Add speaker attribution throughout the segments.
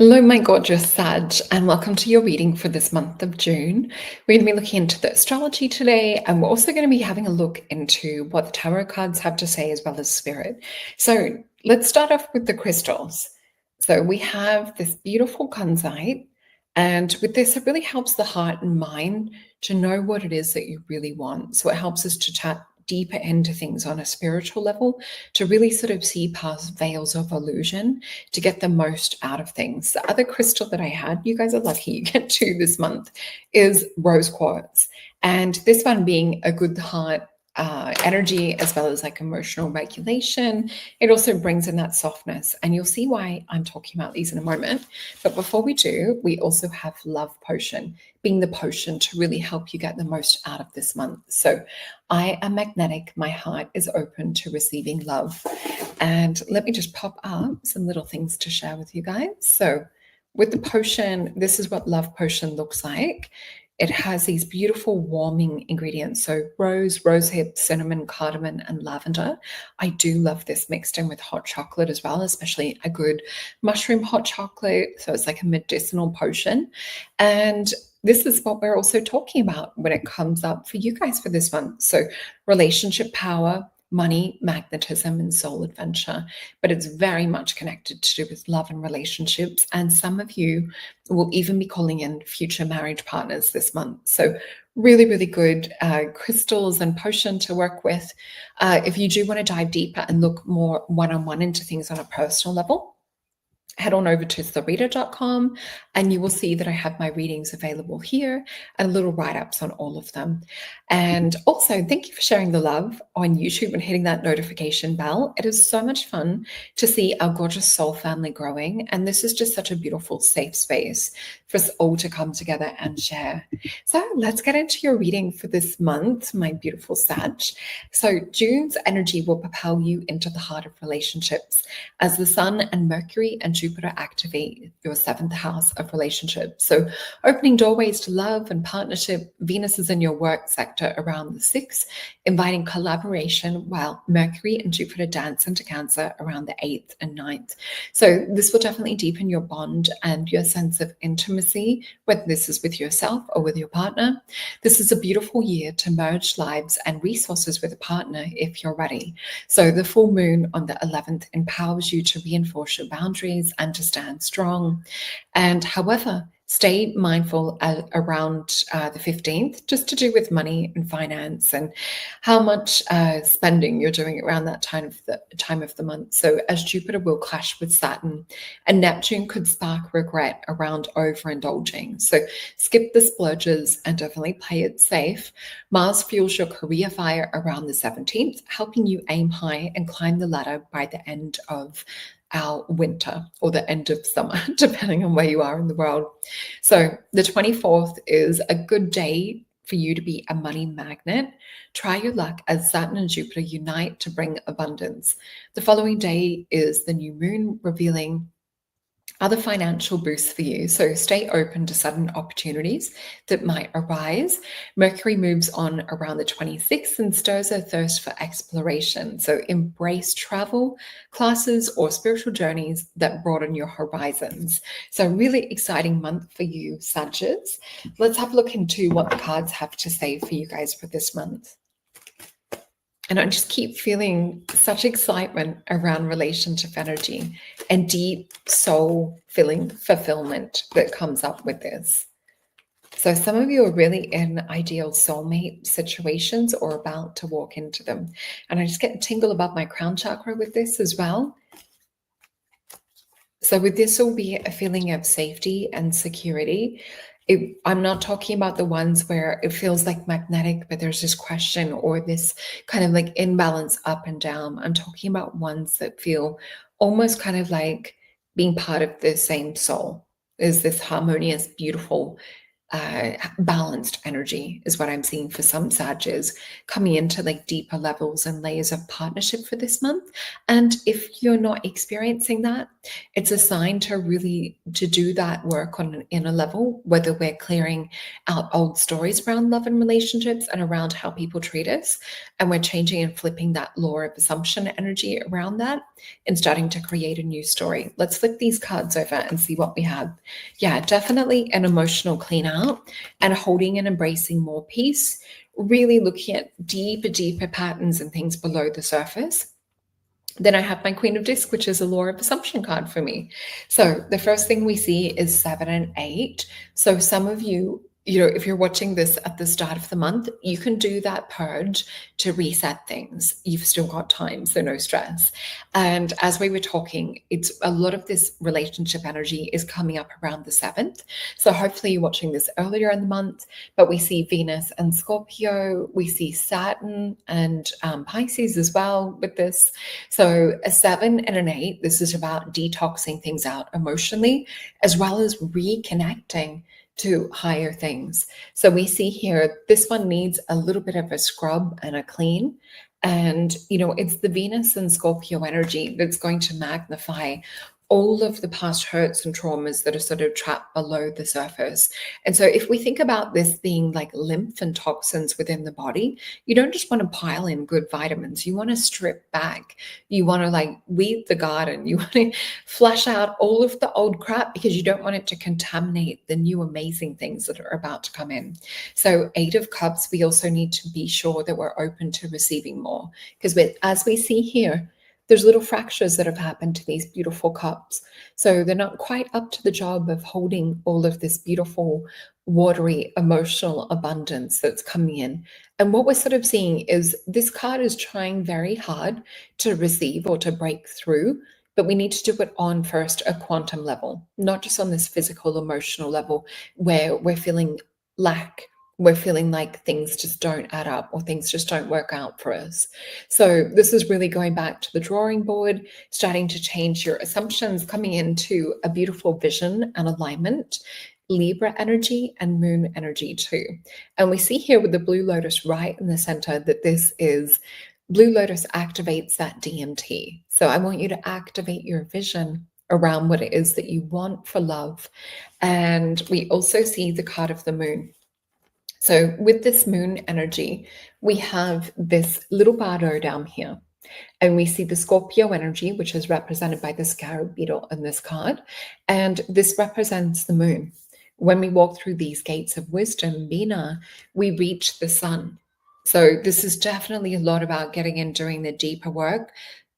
Speaker 1: Hello, my gorgeous Sag, and welcome to your reading for this month of June. We're going to be looking into the astrology today, and we're also going to be having a look into what the tarot cards have to say as well as spirit. So let's start off with the crystals. So we have this beautiful kunzite, and with this, it really helps the heart and mind to know what it is that you really want. So it helps us to tap deeper into things on a spiritual level, to really sort of see past veils of illusion, to get the most out of things. The other crystal that I had, you guys are lucky you get two this month, is rose quartz. And this one being a good heart energy as well as like emotional regulation. It also brings in that softness, and you'll see why I'm talking about these in a moment. But before we do, we also have love potion, being the potion to really help you get the most out of this month. So I am magnetic. My heart is open to receiving love. And let me just pop up some little things to share with you guys. So with the potion, this is what love potion looks like. It has these beautiful warming ingredients. So rosehip, cinnamon, cardamom, and lavender. I do love this mixed in with hot chocolate as well, especially a good mushroom hot chocolate. So it's like a medicinal potion. And this is what we're also talking about when it comes up for you guys for this month. So relationship power, money, magnetism, and soul adventure. But it's very much connected to do with love and relationships. And some of you will even be calling in future marriage partners this month. So really, really good crystals and potion to work with. If you do want to dive deeper and look more one-on-one into things on a personal level, head on over to Solreta.com and you will see that I have my readings available here and little write-ups on all of them. And also, thank you for sharing the love on YouTube and hitting that notification bell. It is so much fun to see our gorgeous soul family growing. And this is just such a beautiful, safe space for us all to come together and share. So let's get into your reading for this month, my beautiful Sag. So June's energy will propel you into the heart of relationships as the Sun and Mercury and Jupiter activate your 7th house of relationships. So opening doorways to love and partnership. Venus is in your work sector around the 6th, inviting collaboration, while Mercury and Jupiter dance into Cancer around the 8th and 9th. So this will definitely deepen your bond and your sense of intimacy, whether this is with yourself or with your partner. This is a beautiful year to merge lives and resources with a partner if you're ready. So the full moon on the 11th empowers you to reinforce your boundaries and to stand strong. And however, stay mindful around the 15th, just to do with money and finance and how much spending you're doing around that time of the month. So as Jupiter will clash with Saturn, and Neptune could spark regret around overindulging. So skip the splurges and definitely play it safe. Mars fuels your career fire around the 17th, helping you aim high and climb the ladder by the end of our winter or the end of summer, depending on where you are in the world. So the 24th is a good day for you to be a money magnet. Try your luck as Saturn and Jupiter unite to bring abundance. The following day is the new moon, revealing other financial boosts for you. So stay open to sudden opportunities that might arise. Mercury moves on around the 26th and stirs a thirst for exploration. So embrace travel, classes, or spiritual journeys that broaden your horizons. So really exciting month for you, Sagittarius. Let's have a look into what the cards have to say for you guys for this month. And I just keep feeling such excitement around relationship energy and deep soul filling fulfillment that comes up with this. So some of you are really in ideal soulmate situations or about to walk into them. And I just get a tingle above my crown chakra with this as well. So with this will be a feeling of safety and security. I'm not talking about the ones where it feels like magnetic, but there's this question or this kind of like imbalance up and down. I'm talking about ones that feel almost kind of like being part of the same soul. Is this harmonious, beautiful, balanced energy is what I'm seeing for some Sages coming into like deeper levels and layers of partnership for this month. And if you're not experiencing that, It's a sign to do that work on an inner level, whether we're clearing out old stories around love and relationships and around how people treat us, and we're changing and flipping that law of assumption energy around that and starting to create a new story. Let's flip these cards over and see what we have. Yeah, definitely an emotional clean out and holding and embracing more peace, really looking at deeper patterns and things below the surface. Then I have my Queen of Discs, which is a law of assumption card for me. So the first thing we see is 7 and 8. So some of you, if you're watching this at the start of the month, you can do that purge to reset things. You've still got time, so no stress. And as we were talking, it's a lot of this relationship energy is coming up around the 7th. So hopefully you're watching this earlier in the month, but we see Venus and Scorpio, we see Saturn and Pisces as well with this. So a 7 and an 8, this is about detoxing things out emotionally, as well as reconnecting to higher things. So we see here, this one needs a little bit of a scrub and a clean. And, it's the Venus and Scorpio energy that's going to magnify all of the past hurts and traumas that are sort of trapped below the surface. And so if we think about this being like lymph and toxins within the body, you don't just want to pile in good vitamins. You want to strip back. You want to weed the garden. You want to flush out all of the old crap because you don't want it to contaminate the new amazing things that are about to come in. So 8 of Cups, we also need to be sure that we're open to receiving more, because as we see here, there's little fractures that have happened to these beautiful cups. So they're not quite up to the job of holding all of this beautiful, watery, emotional abundance that's coming in. And what we're sort of seeing is this card is trying very hard to receive or to break through, but we need to do it on first a quantum level, not just on this physical, emotional level where we're feeling lack. We're feeling like things just don't add up or things just don't work out for us. So this is really going back to the drawing board, starting to change your assumptions, coming into a beautiful vision and alignment, Libra energy and moon energy too. And we see here with the blue lotus right in the center that this is Blue Lotus activates that DMT. So I want you to activate your vision around what it is that you want for love. And we also see the card of the moon. So with this moon energy, we have this little bardo down here. And we see the Scorpio energy, which is represented by the scarab beetle in this card. And this represents the moon. When we walk through these gates of wisdom, Bina, we reach the sun. So this is definitely a lot about getting in, doing the deeper work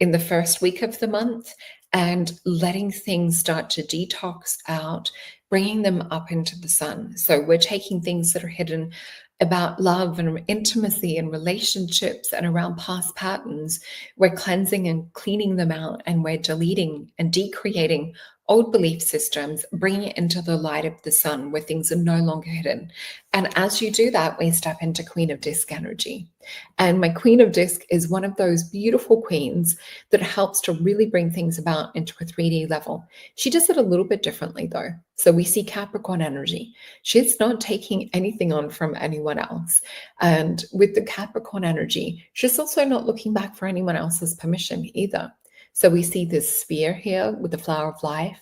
Speaker 1: in the first week of the month and letting things start to detox out, bringing them up into the sun. So we're taking things that are hidden about love and intimacy and relationships and around past patterns. We're cleansing and cleaning them out, and we're deleting and decreating old belief systems, bringing it into the light of the sun where things are no longer hidden. And as you do that, we step into Queen of Disc energy. And my Queen of Disc is one of those beautiful queens that helps to really bring things about into a 3D level. She does it a little bit differently though. So we see Capricorn energy. She's not taking anything on from anyone else. And with the Capricorn energy, she's also not looking back for anyone else's permission either. So we see this sphere here with the flower of life,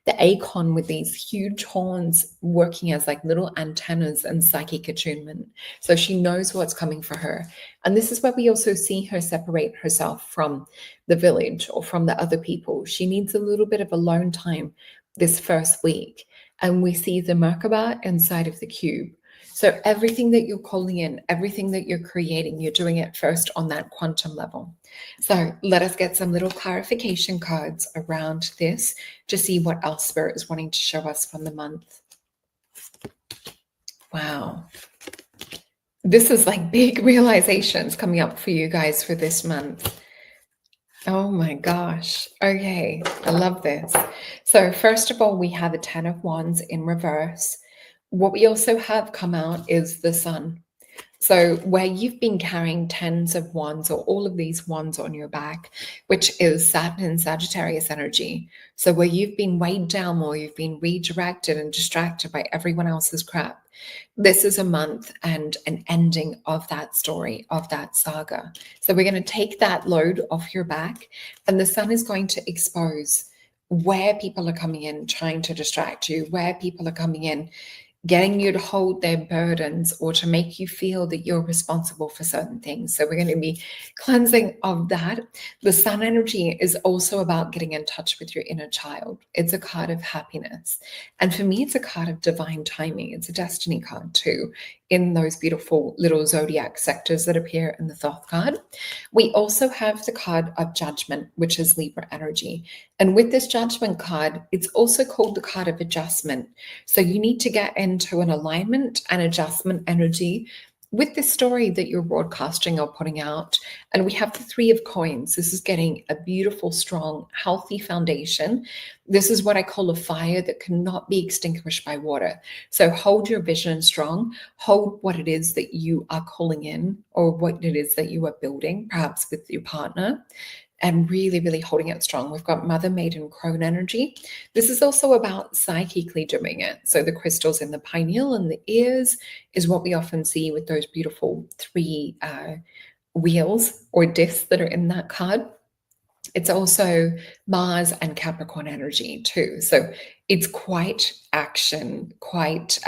Speaker 1: the acorn with these huge horns working as like little antennas and psychic attunement. So she knows what's coming for her. And this is where we also see her separate herself from the village or from the other people. She needs a little bit of alone time this first week. And we see the Merkaba inside of the cube. So everything that you're calling in, everything that you're creating, you're doing it first on that quantum level. So let us get some little clarification cards around this to see what else Spirit is wanting to show us from the month. Wow. This is like big realizations coming up for you guys for this month. Oh my gosh. Okay, I love this. So first of all, we have a 10 of Wands in reverse. What we also have come out is the sun. So where you've been carrying 10s of wands or all of these wands on your back, which is Saturn and Sagittarius energy. So where you've been weighed down or you've been redirected and distracted by everyone else's crap, this is a month and an ending of that story, of that saga. So we're going to take that load off your back, and the sun is going to expose where people are coming in trying to distract you, where people are coming in getting you to hold their burdens or to make you feel that you're responsible for certain things. So we're going to be cleansing of that. The sun energy is also about getting in touch with your inner child. It's a card of happiness. And for me, it's a card of divine timing. It's a destiny card too, in those beautiful little zodiac sectors that appear in the Thoth card. We also have the card of judgment, which is Libra energy. And with this judgment card, it's also called the card of adjustment. So you need to get into an alignment and adjustment energy with this story that you're broadcasting or putting out. And we have the Three of Coins. This is getting a beautiful, strong, healthy foundation. This is what I call a fire that cannot be extinguished by water. So hold your vision strong, hold what it is that you are calling in or what it is that you are building, perhaps with your partner, and really, really holding it strong. We've got Mother Maiden Crone energy. This is also about psychically doing it. So the crystals in the pineal and the ears is what we often see with those beautiful three wheels or discs that are in that card. It's also Mars and Capricorn energy too. So it's quite action, quite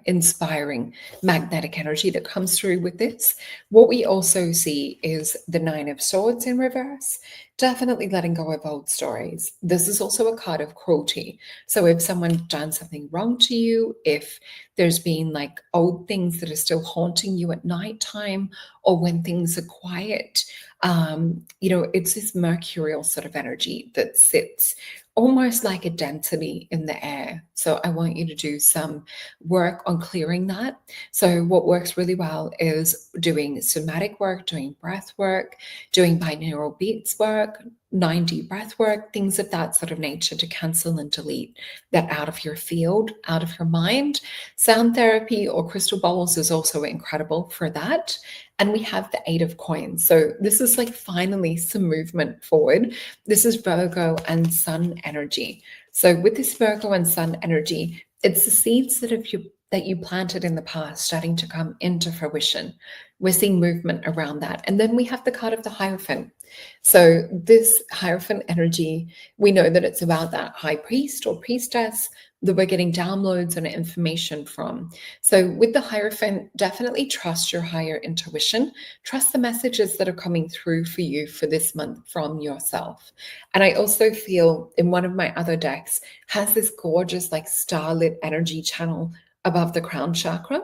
Speaker 1: inspiring magnetic energy that comes through with this. What we also see is the Nine of Swords in reverse, definitely letting go of old stories. This is also a card of cruelty. So if someone's done something wrong to you, if there's been like old things that are still haunting you at nighttime or when things are quiet, it's this mercurial sort of energy that sits almost like a density in the air. So I want you to do some work on clearing that. So what works really well is doing somatic work, doing breath work, doing binaural beats work, 9D breath work, things of that sort of nature to cancel and delete that out of your field, out of your mind. Sound therapy or crystal bowls is also incredible for that. And we have the Eight of Coins. So this is like finally some movement forward. This is Virgo and Sun energy. So with this Virgo and Sun energy, it's the seeds that you planted in the past starting to come into fruition. We're seeing movement around that. And then we have the card of the Hierophant. So this Hierophant energy, we know that it's about that high priest or priestess that we're getting downloads and information from. So with the Hierophant, definitely trust your higher intuition. Trust the messages that are coming through for you for this month from yourself. And I also feel in one of my other decks has this gorgeous like starlit energy channel above the crown chakra.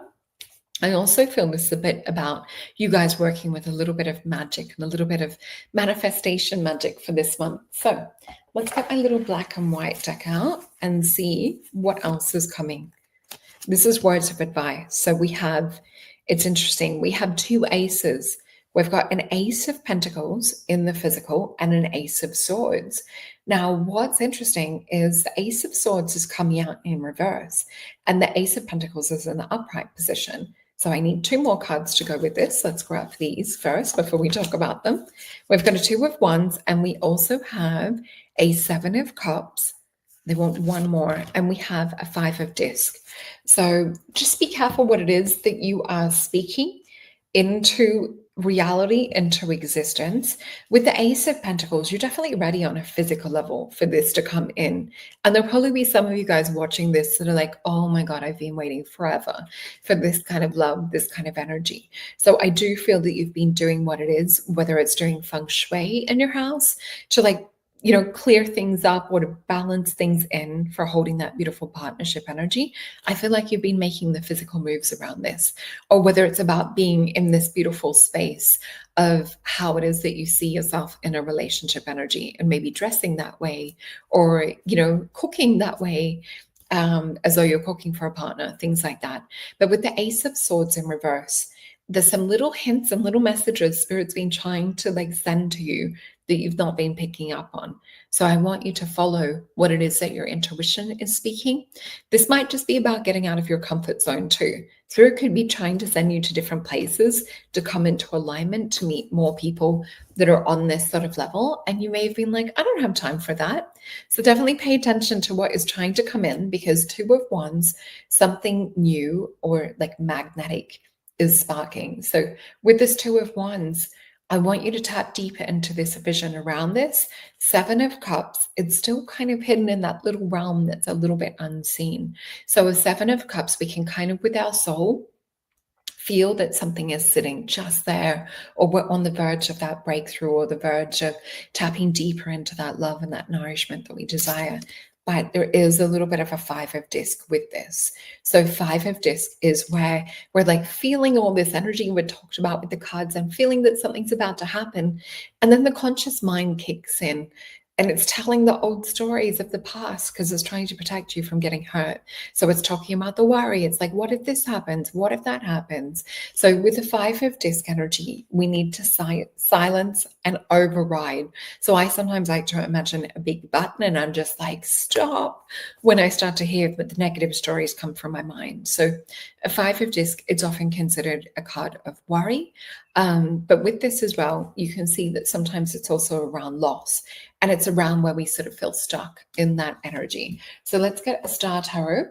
Speaker 1: I also feel this is a bit about you guys working with a little bit of magic and a little bit of manifestation magic for this month. So let's get my little black and white deck out and see what else is coming. This is words of advice. So it's interesting, we have two aces. We've got an Ace of Pentacles in the physical and an Ace of Swords. Now, what's interesting is the Ace of Swords is coming out in reverse and the Ace of Pentacles is in the upright position. So I need two more cards to go with this. Let's grab these first before we talk about them. We've got a Two of Wands and we also have a Seven of Cups. They want one more, and we have a Five of Disc. So just be careful what it is that you are speaking into reality, into existence. With the Ace of Pentacles, you're definitely ready on a physical level for this to come in. And there'll probably be some of you guys watching this that are like, oh my God, I've been waiting forever for this kind of love, this kind of energy. So I do feel that you've been doing what it is, whether it's doing feng shui in your house to clear things up or to balance things in for holding that beautiful partnership energy. I feel like you've been making the physical moves around this, or whether it's about being in this beautiful space of how it is that you see yourself in a relationship energy and maybe dressing that way or, cooking that way, as though you're cooking for a partner, things like that. But with the Ace of Swords in reverse, there's some little hints and little messages Spirit's been trying to send to you that you've not been picking up on. So I want you to follow what it is that your intuition is speaking. This might just be about getting out of your comfort zone too. Spirit could be trying to send you to different places to come into alignment, to meet more people that are on this sort of level. And you may have been like, I don't have time for that. So definitely pay attention to what is trying to come in, because Two of Wands, something new or like magnetic is sparking. So with this Two of Wands, I want you to tap deeper into this vision around this. Seven of Cups, it's still kind of hidden in that little realm that's a little bit unseen. So a Seven of Cups, we can kind of with our soul feel that something is sitting just there, or we're on the verge of that breakthrough, or the verge of tapping deeper into that love and that nourishment that we desire. But there is a little bit of a Five of Disc with this. So Five of Disc is where we're like feeling all this energy we talked about with the cards and feeling that something's about to happen. And then the conscious mind kicks in. And it's telling the old stories of the past because it's trying to protect you from getting hurt. So it's talking about the worry. It's like, what if this happens? What if that happens? So with the Five of Disc energy, we need to silence and override. So I sometimes like to imagine a big button and I'm just like, stop, when I start to hear that the negative stories come from my mind. So a Five of Disc, it's often considered a card of worry. But with this as well, you can see that sometimes it's also around loss, and it's around where we sort of feel stuck in that energy. So let's get a Star Tarot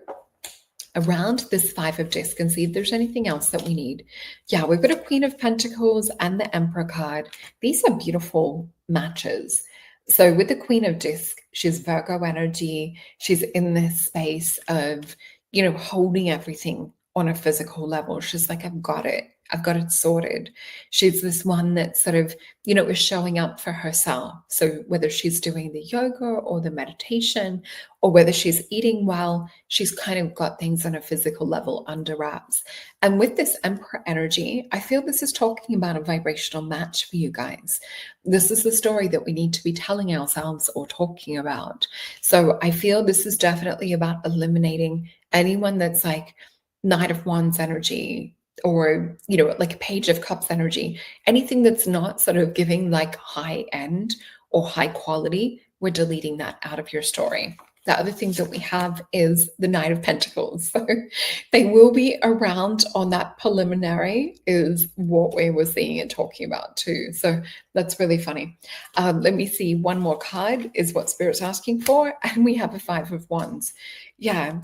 Speaker 1: around this Five of Disc and see if there's anything else that we need. Yeah, we've got a Queen of Pentacles and the Emperor card. These are beautiful matches. So with the Queen of Disc, she's Virgo energy. She's in this space of, holding everything on a physical level. She's like, I've got it. I've got it sorted. She's this one that sort of, is showing up for herself. So whether she's doing the yoga or the meditation, or whether she's eating well, she's kind of got things on a physical level under wraps. And with this Emperor energy, I feel this is talking about a vibrational match for you guys. This is the story that we need to be telling ourselves or talking about. So I feel this is definitely about eliminating anyone that's like Knight of Wands energy, or like a Page of Cups energy, anything that's not sort of giving like high end or high quality, we're deleting that out of your story. The other thing that we have is the Knight of Pentacles. So they will be around on that preliminary, is what we were seeing and talking about too. So that's really funny. Let me see, one more card is what Spirit's asking for, and we have a Five of Wands. Yeah,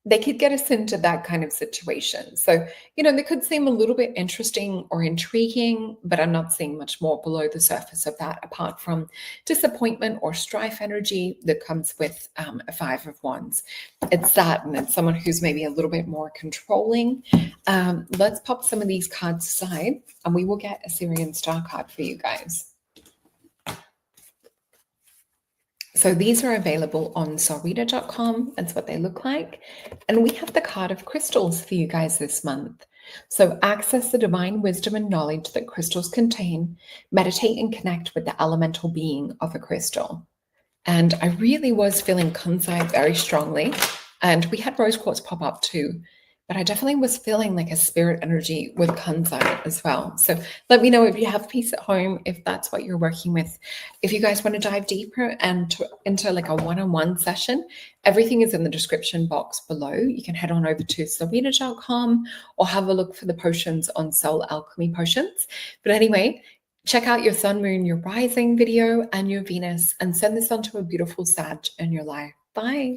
Speaker 1: they could get us into that kind of situation. So, they could seem a little bit interesting or intriguing, but I'm not seeing much more below the surface of that, apart from disappointment or strife energy that comes with a Five of Wands. It's that, and it's someone who's maybe a little bit more controlling. Let's pop some of these cards aside, and we will get a Syrian star card for you guys. So these are available on Solreta.com. That's what they look like. And we have the card of crystals for you guys this month. So access the divine wisdom and knowledge that crystals contain. Meditate and connect with the elemental being of a crystal. And I really was feeling kunzite very strongly. And we had rose quartz pop up too. But I definitely was feeling like a spirit energy with kunzite as well. So let me know if you have peace at home, if that's what you're working with. If you guys want to dive deeper and into like a one-on-one session, everything is in the description box below. You can head on over to Solreta.com or have a look for the potions on Soul Alchemy Potions. But anyway, check out your sun, moon, your rising video, and your Venus, and send this on to a beautiful Sag in your life. Bye.